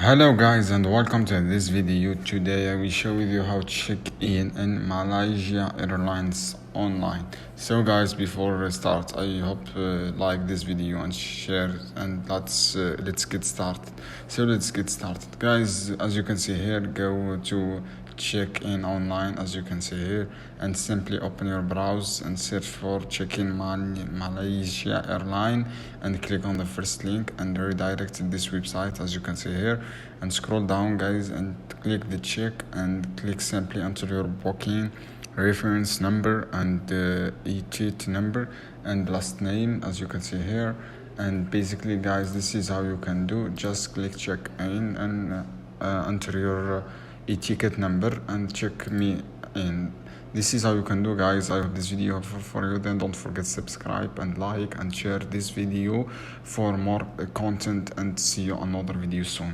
Hello guys and welcome to this video. Today I will show you how to check in Malaysia Airlines online. So guys, before we start, I hope like this video and share, and let's get started. Let's get started guys. As you can see here, go to check in online, as you can see here, and simply open your browser and search for check-in Malaysia Airline and click on the first link and redirect to this website, as you can see here, and scroll down guys and click the check and click simply enter your booking reference number and e-ticket number and last name, as you can see here. And basically guys, this is how you can do. Just click check in and enter your e-ticket number and check me in. This is how you can do guys. I hope this video helpful for you. Then don't forget to subscribe and like and share this video for more content, and see you another video soon.